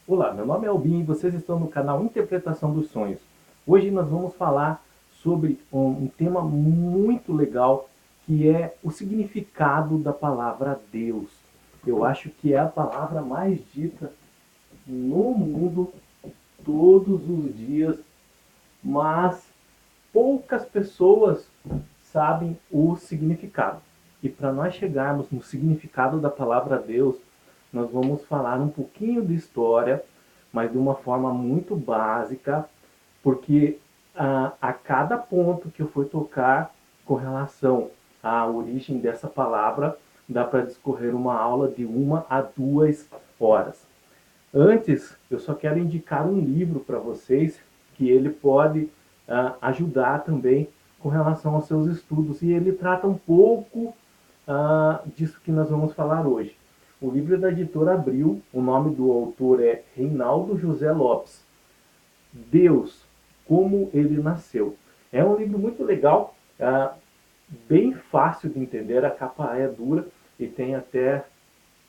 Olá, meu nome é Albin e vocês estão no canal Interpretação dos Sonhos. Hoje nós vamos falar sobre um tema muito legal, que é o significado da palavra Deus. Eu acho que é a palavra mais dita no mundo todos os dias, mas poucas pessoas sabem o significado. E para nós chegarmos no significado da palavra Deus, nós vamos falar um pouquinho de história, mas de uma forma muito básica, porque a cada ponto que eu for tocar com relação à origem dessa palavra, dá para discorrer uma aula de 1 a 2 horas. Antes, eu só quero indicar um livro para vocês que ele pode ajudar também com relação aos seus estudos. E ele trata um pouco disso que nós vamos falar hoje. O livro é da editora Abril, o nome do autor é Reinaldo José Lopes. Deus, como ele nasceu. É um livro muito legal, bem fácil de entender, a capa é dura e tem até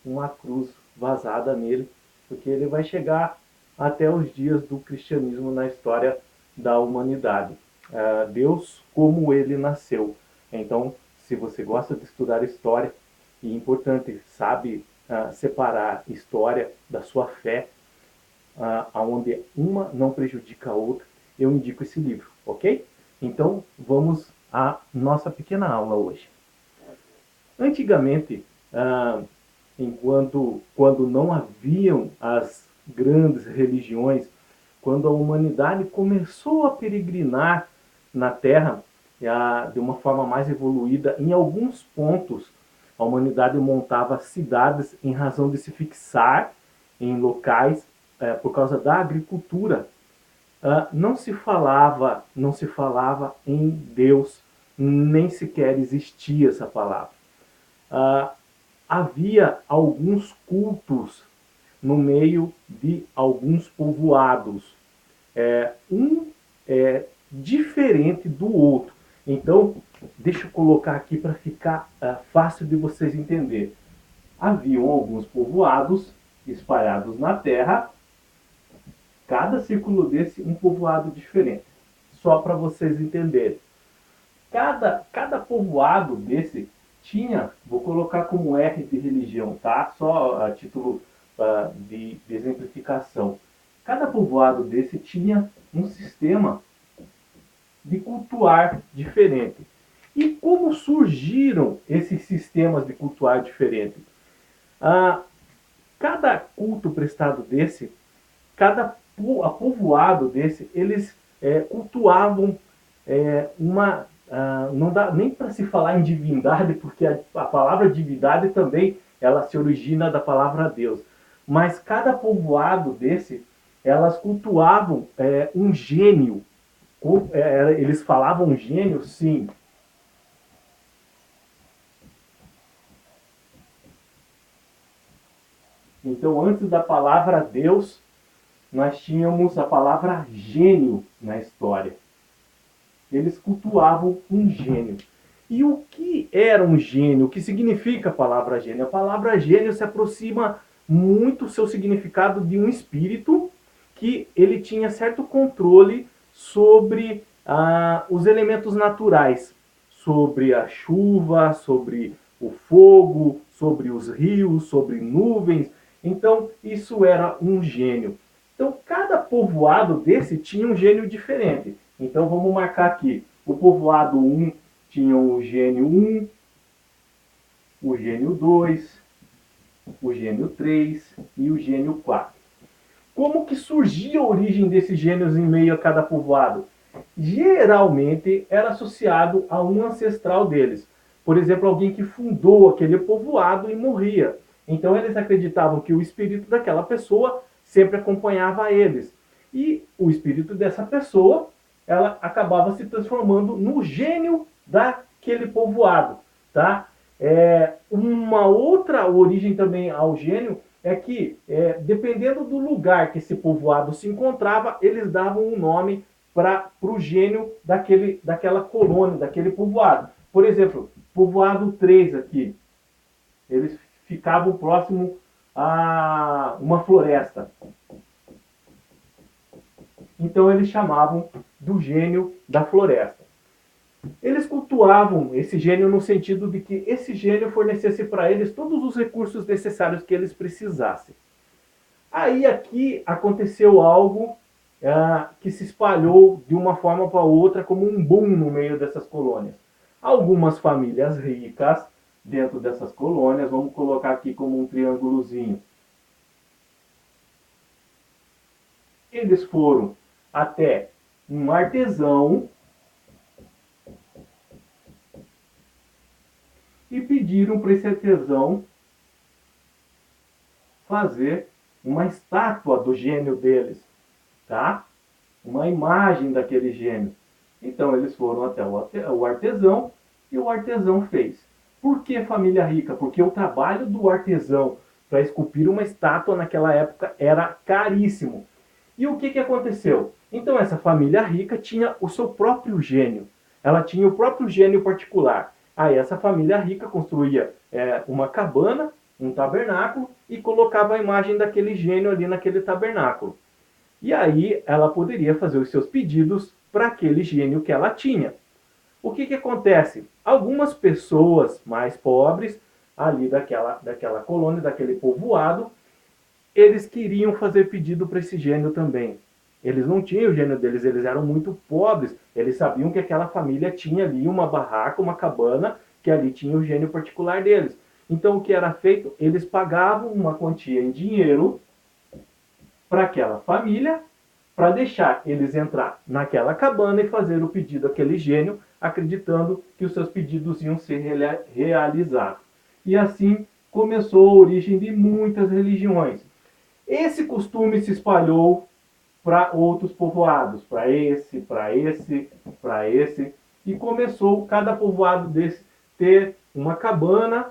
uma cruz vazada nele, porque ele vai chegar até os dias do cristianismo na história da humanidade. Deus, como ele nasceu. Então, se você gosta de estudar história, e é importante, sabe separar história da sua fé, onde uma não prejudica a outra, eu indico esse livro, ok? Então, vamos à nossa pequena aula hoje. Antigamente, quando não haviam as grandes religiões, quando a humanidade começou a peregrinar na Terra de uma forma mais evoluída, em alguns pontos a humanidade montava cidades em razão de se fixar em locais por causa da agricultura. Não se falava em Deus, nem sequer existia essa palavra. Ah, Havia alguns cultos no meio de alguns povoados, um diferente do outro. Então, deixa eu colocar aqui para ficar fácil de vocês entenderem. Haviam alguns povoados espalhados na terra, cada círculo desse um povoado diferente. Só para vocês entenderem. Cada povoado desse tinha, vou colocar como R de religião, tá? Só a título de exemplificação. Cada povoado desse tinha um sistema de cultuar diferente. E como surgiram esses sistemas de cultuar diferente? Ah, Cada culto prestado desse, cada povoado desse, eles cultuavam uma. Não dá nem para se falar em divindade, porque a palavra divindade também ela se origina da palavra Deus. Mas cada povoado desse, elas cultuavam um gênio. Eles falavam gênio, sim. Então, antes da palavra Deus, nós tínhamos a palavra gênio na história. Eles cultuavam um gênio. E o que era um gênio? O que significa a palavra gênio? A palavra gênio se aproxima muito o seu significado de um espírito que ele tinha certo controle sobre os elementos naturais, sobre a chuva, sobre o fogo, sobre os rios, sobre nuvens. Então, isso era um gênio. Então, cada povoado desse tinha um gênio diferente. Então, vamos marcar aqui. O povoado 1 tinha o gênio 1, o gênio 2, o gênio 3 e o gênio 4. Como que surgia a origem desses gênios em meio a cada povoado? Geralmente era associado a um ancestral deles. Por exemplo, alguém que fundou aquele povoado e morria. Então eles acreditavam que o espírito daquela pessoa sempre acompanhava eles. E o espírito dessa pessoa, ela acabava se transformando no gênio daquele povoado, tá? Uma outra origem também ao gênio é que, dependendo do lugar que esse povoado se encontrava, eles davam um nome para o gênio daquela colônia, daquele povoado. Por exemplo, povoado 3 aqui, eles ficavam próximo a uma floresta. Então eles chamavam do gênio da floresta. Eles cultuavam esse gênio no sentido de que esse gênio fornecesse para eles todos os recursos necessários que eles precisassem. Aí aqui aconteceu algo que se espalhou de uma forma para outra como um boom no meio dessas colônias. Algumas famílias ricas dentro dessas colônias, vamos colocar aqui como um triângulozinho, eles foram até um artesão e pediram para esse artesão fazer uma estátua do gênio deles, tá? Uma imagem daquele gênio. Então eles foram até o artesão e o artesão fez. Por que família rica? Porque o trabalho do artesão para esculpir uma estátua naquela época era caríssimo. E o que aconteceu? Então essa família rica tinha o seu próprio gênio. Ela tinha o próprio gênio particular. Aí essa família rica construía uma cabana, um tabernáculo, e colocava a imagem daquele gênio ali naquele tabernáculo. E aí ela poderia fazer os seus pedidos para aquele gênio que ela tinha. O que acontece? Algumas pessoas mais pobres ali daquela colônia, daquele povoado, eles queriam fazer pedido para esse gênio também. Eles não tinham o gênio deles, eles eram muito pobres. Eles sabiam que aquela família tinha ali uma barraca, uma cabana, que ali tinha o gênio particular deles. Então o que era feito? Eles pagavam uma quantia em dinheiro para aquela família, para deixar eles entrar naquela cabana e fazer o pedido àquele gênio, acreditando que os seus pedidos iam ser realizados. E assim começou a origem de muitas religiões. Esse costume se espalhou para outros povoados, para esse, para esse, para esse, e começou cada povoado desse ter uma cabana,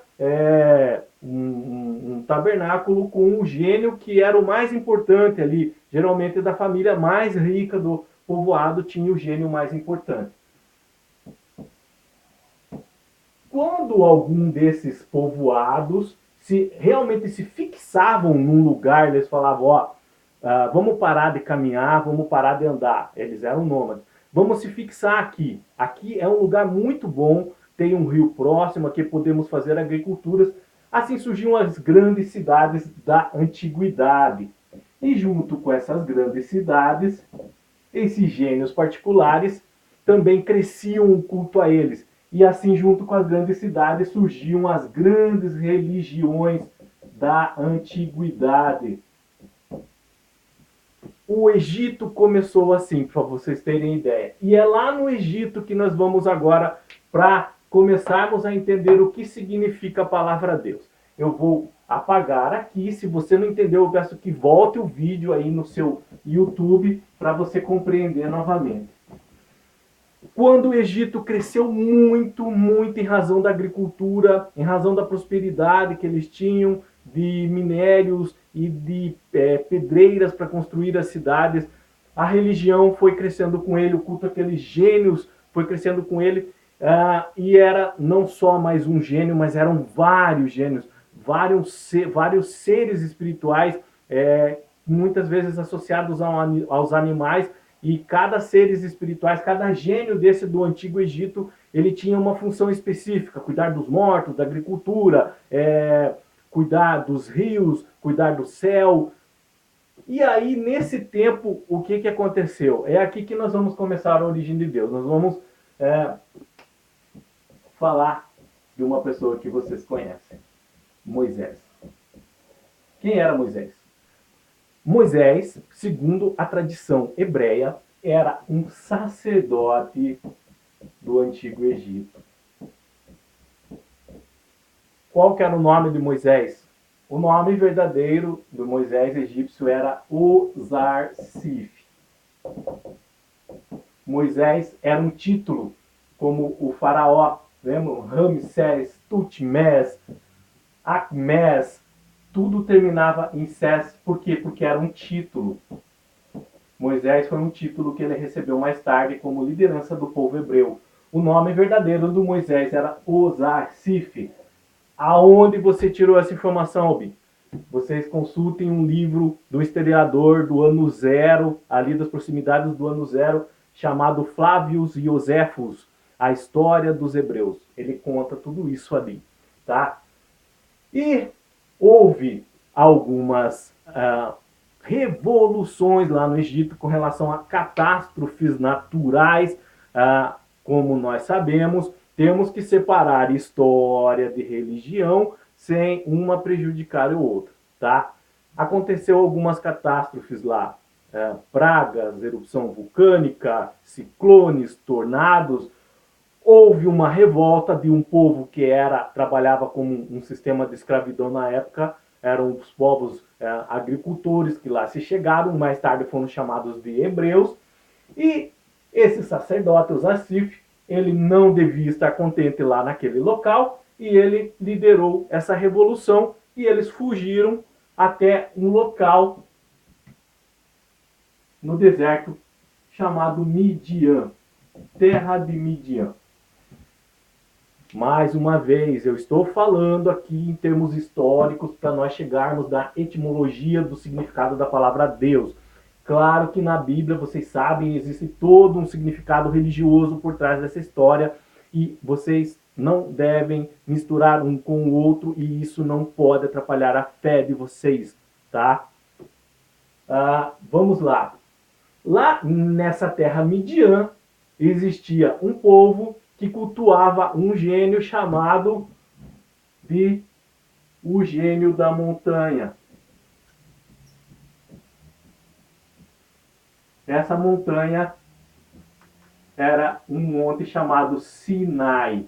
um tabernáculo com o gênio que era o mais importante ali. Geralmente da família mais rica do povoado tinha o gênio mais importante. Quando algum desses povoados realmente se fixavam num lugar, eles falavam, ó, vamos parar de caminhar, vamos parar de andar. Eles eram nômades. Vamos se fixar aqui. Aqui é um lugar muito bom, tem um rio próximo, aqui podemos fazer agriculturas. Assim surgiam as grandes cidades da antiguidade. E junto com essas grandes cidades, esses gênios particulares também cresciam o culto a eles. E assim, junto com as grandes cidades, surgiam as grandes religiões da antiguidade. O Egito começou assim, para vocês terem ideia. E é lá no Egito que nós vamos agora para começarmos a entender o que significa a palavra Deus. Eu vou apagar aqui. Se você não entendeu, eu peço que volte o vídeo aí no seu YouTube para você compreender novamente. Quando o Egito cresceu muito, muito em razão da agricultura, em razão da prosperidade que eles tinham, de minérios e de pedreiras para construir as cidades, a religião foi crescendo com ele, o culto àqueles gênios foi crescendo com ele, e era não só mais um gênio, mas eram vários gênios, vários seres espirituais, muitas vezes associados aos animais, e cada seres espirituais, cada gênio desse do Antigo Egito, ele tinha uma função específica, cuidar dos mortos, da agricultura, cuidar dos rios, cuidar do céu. E aí, nesse tempo, o que aconteceu? É aqui que nós vamos começar a origem de Deus. Nós vamos falar de uma pessoa que vocês conhecem, Moisés. Quem era Moisés? Moisés, segundo a tradição hebreia, era um sacerdote do Antigo Egito. Qual que era o nome de Moisés? O nome verdadeiro do Moisés egípcio era Osar-Sif. Moisés era um título, como o faraó, lembram? Ramsés, Tutmés, Acmés, tudo terminava em Sés. Por quê? Porque era um título. Moisés foi um título que ele recebeu mais tarde como liderança do povo hebreu. O nome verdadeiro do Moisés era Osar-Sif. Aonde você tirou essa informação, Obi? vocês consultem um livro do historiador do ano zero, ali das proximidades do ano zero, chamado Flavius Josephus, A História dos Hebreus. Ele conta tudo isso ali, tá? E houve algumas revoluções lá no Egito com relação a catástrofes naturais, como nós sabemos, temos que separar história de religião sem uma prejudicar o outro, tá? Aconteceu algumas catástrofes lá, pragas, erupção vulcânica, ciclones, tornados. Houve uma revolta de um povo que trabalhava como um sistema de escravidão na época, eram os povos agricultores que lá se chegaram, mais tarde foram chamados de hebreus, e esse sacerdote, o Zarsif, ele não devia estar contente lá naquele local, e ele liderou essa revolução, e eles fugiram até um local no deserto chamado Midian, terra de Midian. Mais uma vez, eu estou falando aqui em termos históricos para nós chegarmos da etimologia do significado da palavra Deus. Claro que na Bíblia, vocês sabem, existe todo um significado religioso por trás dessa história e vocês não devem misturar um com o outro e isso não pode atrapalhar a fé de vocês, tá? Vamos lá. Lá nessa terra Midian existia um povo que cultuava um gênio chamado de o gênio da montanha. Essa montanha era um monte chamado Sinai.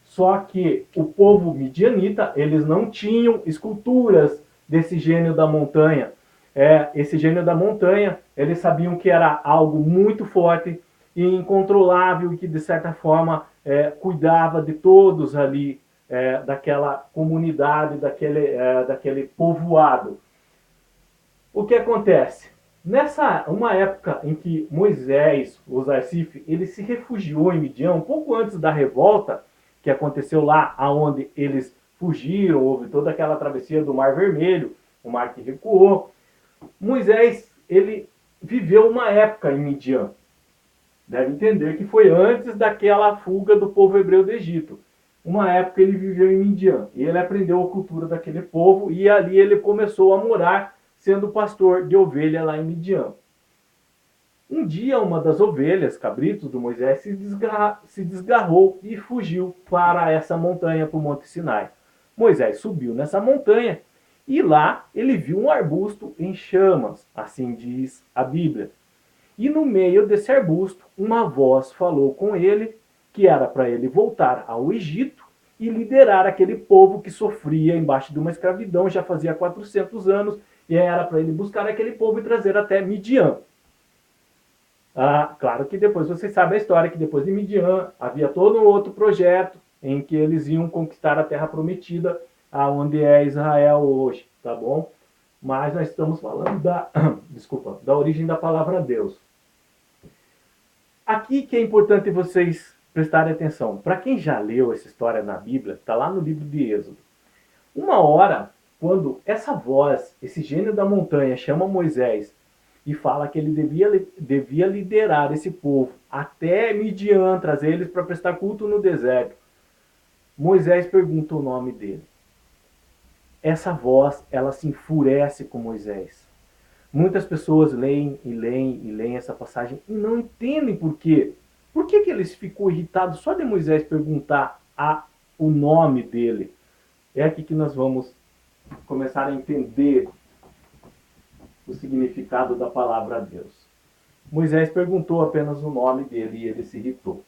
Só que o povo midianita, eles não tinham esculturas desse gênio da montanha. Esse gênio da montanha, eles sabiam que era algo muito forte e incontrolável e que, de certa forma, cuidava de todos ali, daquela comunidade, daquele povoado. O que acontece? Uma época em que Moisés, o Zarsif, ele se refugiou em Midian, um pouco antes da revolta que aconteceu lá, aonde eles fugiram, houve toda aquela travessia do Mar Vermelho, o mar que recuou. Moisés, ele viveu uma época em Midian. Deve entender que foi antes daquela fuga do povo hebreu do Egito. Uma época ele viveu em Midian e ele aprendeu a cultura daquele povo e ali ele começou a morar sendo pastor de ovelha lá em Midian. Um dia uma das ovelhas, cabritos do Moisés, se desgarrou e fugiu para essa montanha, para o Monte Sinai. Moisés subiu nessa montanha e lá ele viu um arbusto em chamas, assim diz a Bíblia. E no meio desse arbusto, uma voz falou com ele que era para ele voltar ao Egito e liderar aquele povo que sofria embaixo de uma escravidão já fazia 400 anos, e era para ele buscar aquele povo e trazer até Midian. Claro que depois vocês sabem a história, que depois de Midian havia todo um outro projeto em que eles iam conquistar a terra prometida, aonde é Israel hoje, tá bom? Mas nós estamos falando da origem da palavra Deus. Aqui que é importante vocês prestarem atenção. Para quem já leu essa história na Bíblia, está lá no livro de Êxodo. Uma hora, quando essa voz, esse gênio da montanha, chama Moisés e fala que ele devia liderar esse povo até Midian, trazer eles para prestar culto no deserto, Moisés pergunta o nome dele. Essa voz, ela se enfurece com Moisés. Muitas pessoas leem e leem e leem essa passagem e não entendem por quê. Por que eles ficam irritados só de Moisés perguntar o nome dele? É aqui que nós vamos começar a entender o significado da palavra Deus. Moisés perguntou apenas o nome dele e ele se irritou.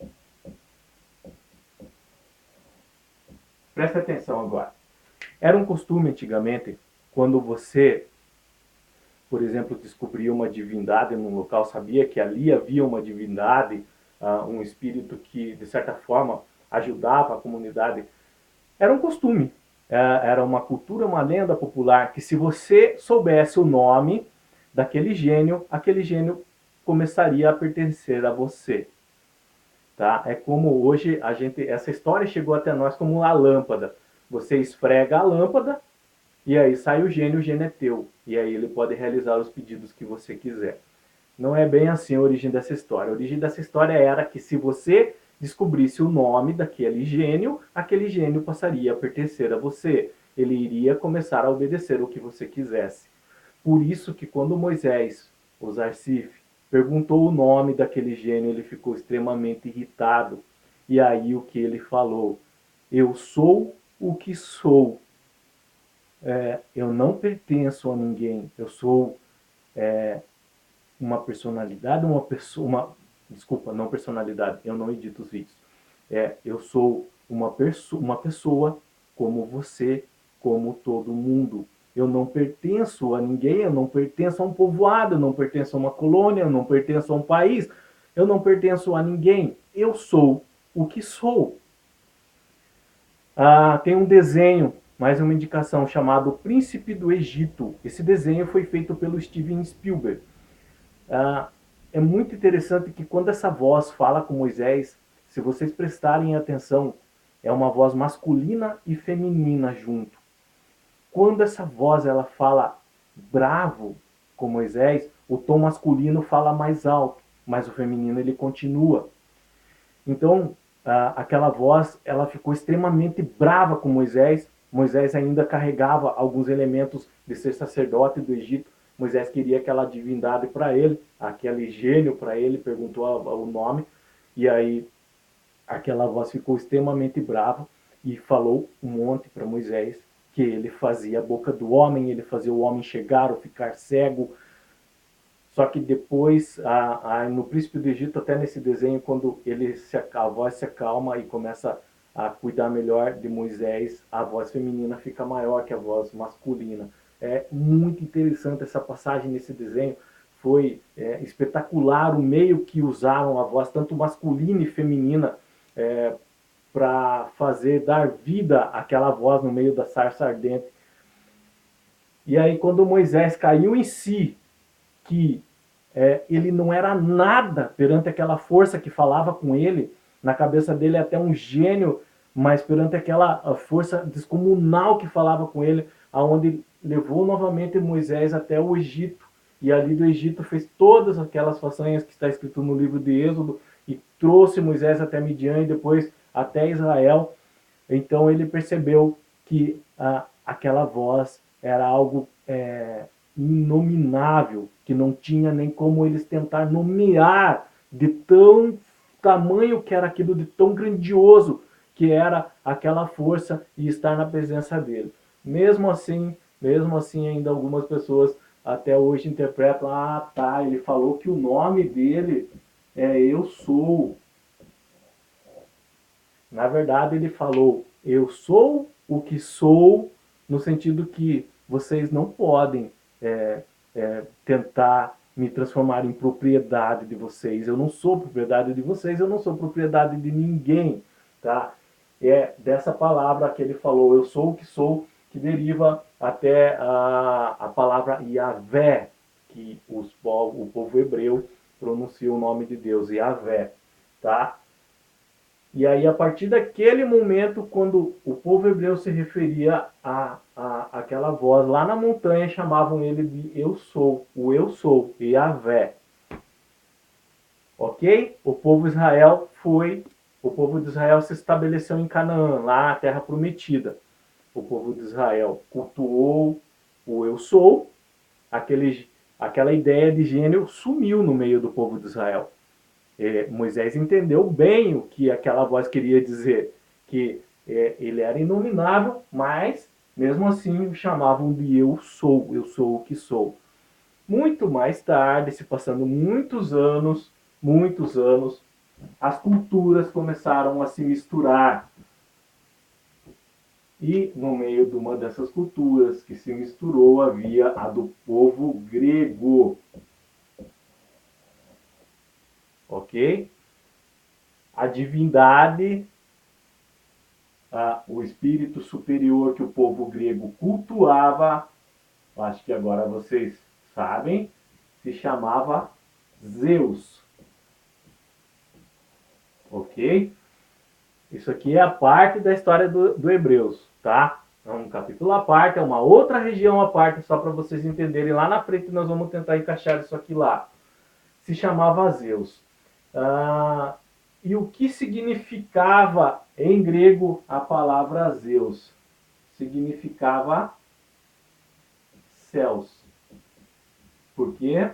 Presta atenção agora. Era um costume antigamente, quando você, por exemplo, descobria uma divindade num local, sabia que ali havia uma divindade, um espírito que, de certa forma, ajudava a comunidade. Era um costume, era uma cultura, uma lenda popular, que se você soubesse o nome daquele gênio, aquele gênio começaria a pertencer a você. Tá? É como hoje essa história chegou até nós como uma lâmpada. Você esfrega a lâmpada e aí sai o gênio é teu. E aí ele pode realizar os pedidos que você quiser. Não é bem assim a origem dessa história. A origem dessa história era que se você descobrisse o nome daquele gênio, aquele gênio passaria a pertencer a você. Ele iria começar a obedecer o que você quisesse. Por isso que quando Moisés, o Zarsif, perguntou o nome daquele gênio, ele ficou extremamente irritado. E aí o que ele falou? Eu sou o que sou. Eu não pertenço a ninguém. Eu sou uma personalidade, uma pessoa, desculpa, não personalidade, eu não edito os vídeos. Eu sou uma pessoa como você, como todo mundo. Eu não pertenço a ninguém, eu não pertenço a um povoado, eu não pertenço a uma colônia, eu não pertenço a um país, eu não pertenço a ninguém. Eu sou o que sou. Tem um desenho, mais uma indicação, chamado Príncipe do Egito. Esse desenho foi feito pelo Steven Spielberg. É muito interessante que quando essa voz fala com Moisés, se vocês prestarem atenção, é uma voz masculina e feminina junto. Quando essa voz ela fala bravo com Moisés, o tom masculino fala mais alto, mas o feminino ele continua. Então, aquela voz ela ficou extremamente brava com Moisés. Moisés ainda carregava alguns elementos de ser sacerdote do Egito. Moisés queria aquela divindade para ele, aquele gênio para ele, perguntou o nome, e aí aquela voz ficou extremamente brava e falou um monte para Moisés, que ele fazia a boca do homem, ele fazia o homem chegar ou ficar cego. Só que depois, no Príncipe do Egito, até nesse desenho, quando a voz se acalma e começa a cuidar melhor de Moisés, a voz feminina fica maior que a voz masculina. É muito interessante essa passagem nesse desenho. Foi espetacular o meio que usaram a voz, tanto masculina e feminina, para dar vida àquela voz no meio da sarça ardente. E aí, quando Moisés caiu em si, que ele não era nada perante aquela força que falava com ele, na cabeça dele até um gênio, mas perante aquela força descomunal que falava com ele, aonde levou novamente Moisés até o Egito, e ali do Egito fez todas aquelas façanhas que está escrito no livro de Êxodo, e trouxe Moisés até Midian e depois até Israel. Então ele percebeu que aquela voz era algo inominável, que não tinha nem como eles tentar nomear de tão tamanho que era aquilo, de tão grandioso que era aquela força e estar na presença dele. Mesmo assim ainda algumas pessoas até hoje interpretam, tá, ele falou que o nome dele é Eu Sou. Na verdade, ele falou, eu sou o que sou, no sentido que vocês não podem tentar me transformar em propriedade de vocês. Eu não sou propriedade de vocês, eu não sou propriedade de ninguém. Tá? É dessa palavra que ele falou, eu sou o que sou, que deriva até a palavra Yahvé, que o povo hebreu pronuncia o nome de Deus, Yahvé. Tá? E aí, a partir daquele momento, quando o povo hebreu se referia a aquela voz lá na montanha, chamavam ele de Eu Sou, o Eu Sou, Yahvé. Ok? O povo de Israel se estabeleceu em Canaã, lá na terra prometida. O povo de Israel cultuou o Eu Sou, aquela ideia de gênio sumiu no meio do povo de Israel. Moisés entendeu bem o que aquela voz queria dizer, que ele era inominável, mas mesmo assim o chamavam de eu sou o que sou. Muito mais tarde, se passando muitos anos, as culturas começaram a se misturar. E no meio de uma dessas culturas que se misturou havia a do povo grego. Ok? A divindade, o espírito superior que o povo grego cultuava, acho que agora vocês sabem, se chamava Zeus. Ok? Isso aqui é a parte da história do Hebreus. tá? É um capítulo à parte, é uma outra região à parte, só para vocês entenderem. Lá na frente nós vamos tentar encaixar isso aqui lá. Se chamava Zeus. E o que significava em grego a palavra Zeus? Significava céus. Por quê?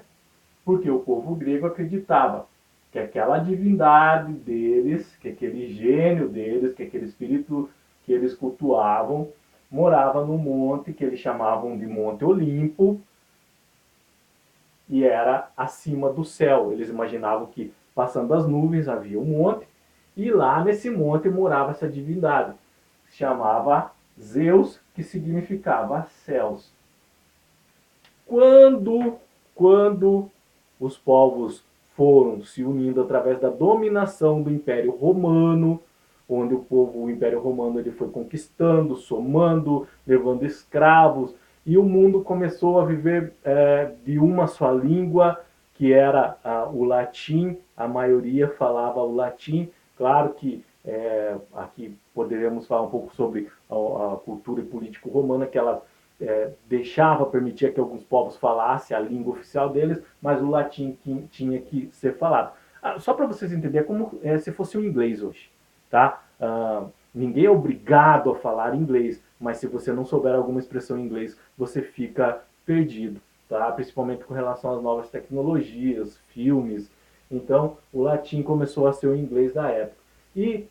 Porque o povo grego acreditava que aquela divindade deles, que aquele gênio deles, que aquele espírito que eles cultuavam, morava no monte que eles chamavam de Monte Olimpo, e era acima do céu. Eles imaginavam que passando as nuvens havia um monte, e lá nesse monte morava essa divindade. Se chamava Zeus, que significava céus. Quando os povos foram se unindo através da dominação do Império Romano, onde o Império Romano ele foi conquistando, somando, levando escravos, e o mundo começou a viver de uma só língua, que era o latim. A maioria falava o latim. Claro que aqui poderemos falar um pouco sobre a cultura e política romana, que ela deixava, permitia que alguns povos falassem a língua oficial deles, mas o latim tinha que ser falado. Só para vocês entenderem, é como se fosse o inglês hoje, tá? Ninguém é obrigado a falar inglês, mas se você não souber alguma expressão em inglês, você fica perdido, tá? Principalmente com relação às novas tecnologias, filmes. Então, o latim começou a ser o inglês da época. E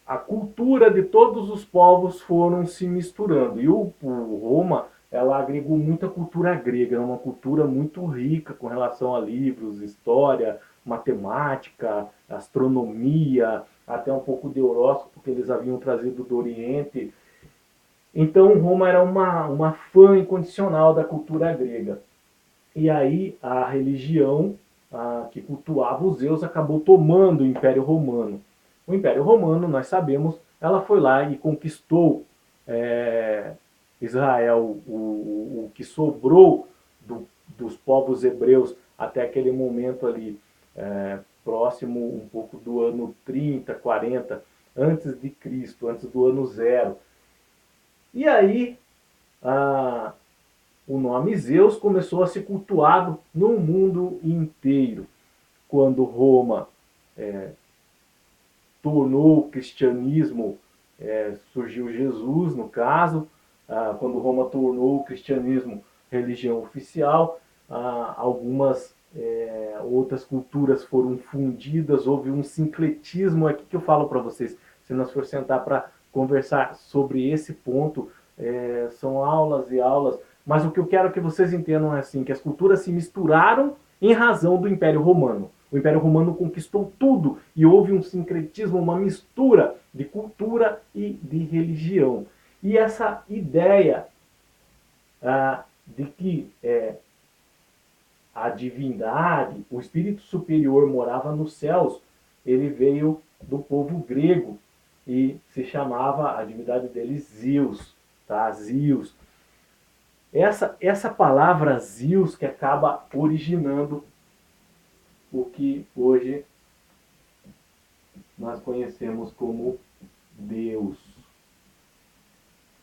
a cultura de todos os povos foram se misturando. E o Roma, ela agregou muita cultura grega, uma cultura muito rica com relação a livros, história, matemática, astronomia, até um pouco de horóscopo que eles haviam trazido do Oriente. Então Roma era uma fã incondicional da cultura grega. E aí a religião que cultuava os Zeus acabou tomando o Império Romano. O Império Romano, nós sabemos, ela foi lá e conquistou Israel, o que sobrou dos povos hebreus até aquele momento ali, próximo um pouco do ano 30, 40, antes de Cristo, antes do ano zero. E aí, o nome Zeus começou a ser cultuado no mundo inteiro. Quando Roma tornou o cristianismo, surgiu Jesus, no caso, quando Roma tornou o cristianismo religião oficial, algumas outras culturas foram fundidas, houve um sincretismo aqui que eu falo para vocês. Se nós for sentar para conversar sobre esse ponto, são aulas e aulas, mas o que eu quero que vocês entendam é assim, que as culturas se misturaram em razão do Império Romano. O Império Romano conquistou tudo e houve um sincretismo, uma mistura de cultura e de religião. E essa ideia de que a divindade, o espírito superior morava nos céus, ele veio do povo grego e se chamava a divindade dele Zeus, tá? Zeus. Essa palavra Zeus que acaba originando o que hoje nós conhecemos como Deus.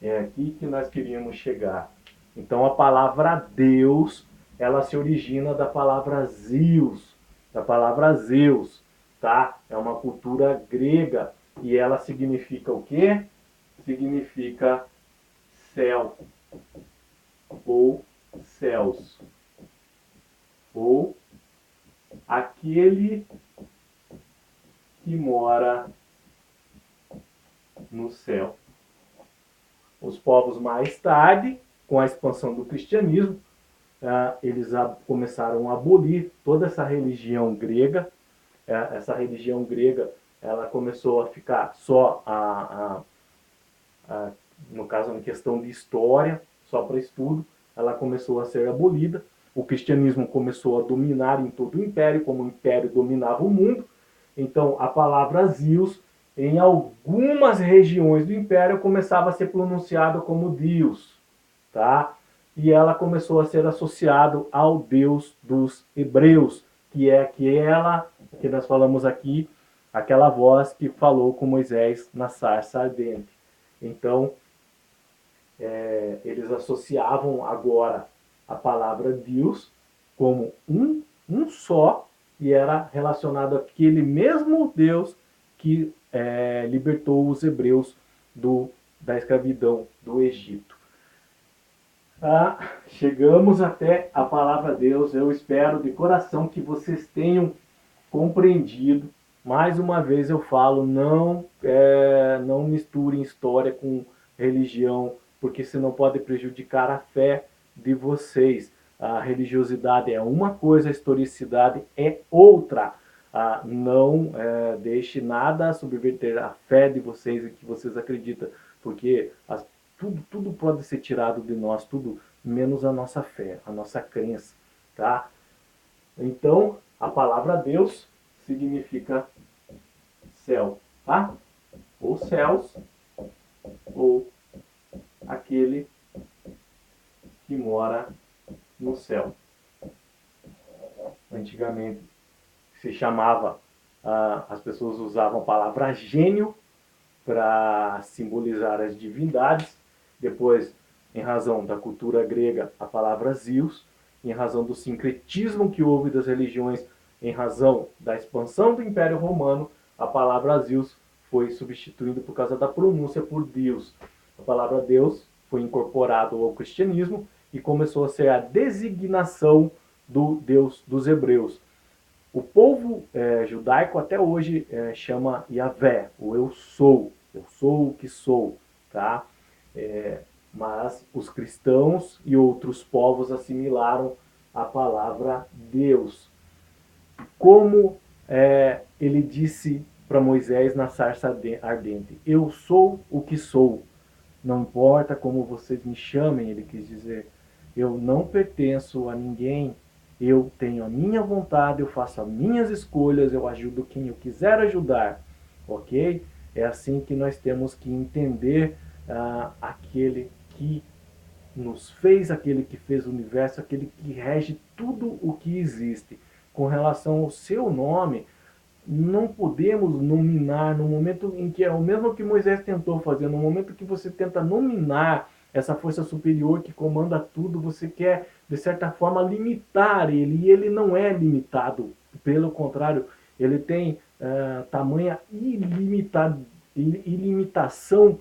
É aqui que nós queríamos chegar. Então a palavra Deus, ela se origina da palavra Zeus, tá? É uma cultura grega e ela significa o quê? Significa céu ou céus, ou aquele que mora no céu. Os povos mais tarde, com a expansão do cristianismo, eles começaram a abolir toda essa religião grega. Essa religião grega, ela começou a ficar só no caso, em questão de história, só para estudo. Ela começou a ser abolida. O cristianismo começou a dominar em todo o império, como o império dominava o mundo. Então, a palavra Zeus, em algumas regiões do império, começava a ser pronunciada como Deus, tá? E ela começou a ser associada ao Deus dos hebreus, que é aquela que nós falamos aqui, aquela voz que falou com Moisés na sarça ardente. Então, eles associavam agora a palavra Deus como um só, e era relacionado àquele mesmo Deus que libertou os hebreus da escravidão do Egito. Chegamos até a palavra Deus. Eu espero de coração que vocês tenham compreendido. Mais uma vez eu falo, não misturem história com religião, porque senão pode prejudicar a fé de vocês. A religiosidade é uma coisa, a historicidade é outra. Não deixe nada subverter a fé de vocês e que vocês acreditam, porque tudo pode ser tirado de nós, tudo menos a nossa fé, a nossa crença, tá? Então, a palavra Deus significa céu, tá? Ou céus, ou aquele que mora no céu. Antigamente se chamava, as pessoas usavam a palavra gênio para simbolizar as divindades. Depois, em razão da cultura grega, a palavra Zeus, em razão do sincretismo que houve das religiões, em razão da expansão do Império Romano, a palavra Zeus foi substituída por causa da pronúncia por Deus. A palavra Deus foi incorporada ao cristianismo e começou a ser a designação do Deus dos hebreus. O povo judaico até hoje chama Yahvé, o eu sou o que sou, tá? Mas os cristãos e outros povos assimilaram a palavra Deus. Como ele disse para Moisés na sarça ardente, eu sou o que sou, não importa como vocês me chamem, ele quis dizer, eu não pertenço a ninguém, eu tenho a minha vontade, eu faço as minhas escolhas, eu ajudo quem eu quiser ajudar, ok? É assim que nós temos que entender aquele que nos fez, aquele que fez o universo, aquele que rege tudo o que existe. Com relação ao seu nome, não podemos nominar no momento em que é o mesmo que Moisés tentou fazer, no momento que você tenta nominar essa força superior que comanda tudo, você quer, de certa forma, limitar ele, e ele não é limitado, pelo contrário, ele tem tamanha ilimitação,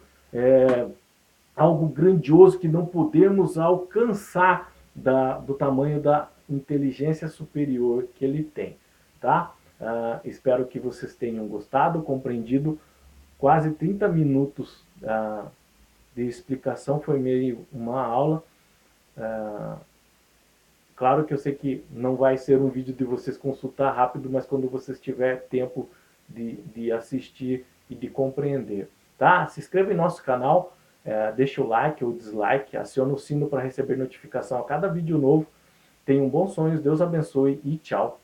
algo grandioso que não podemos alcançar do tamanho da inteligência superior que ele tem, tá? Espero que vocês tenham gostado, compreendido. Quase 30 minutos de explicação, foi meio uma aula. Claro que eu sei que não vai ser um vídeo de vocês consultar rápido, mas quando vocês tiverem tempo de assistir e de compreender, tá? Se inscreva em nosso canal, deixa o like ou dislike, aciona o sino para receber notificação a cada vídeo novo. Tenham bons sonhos, Deus abençoe e tchau!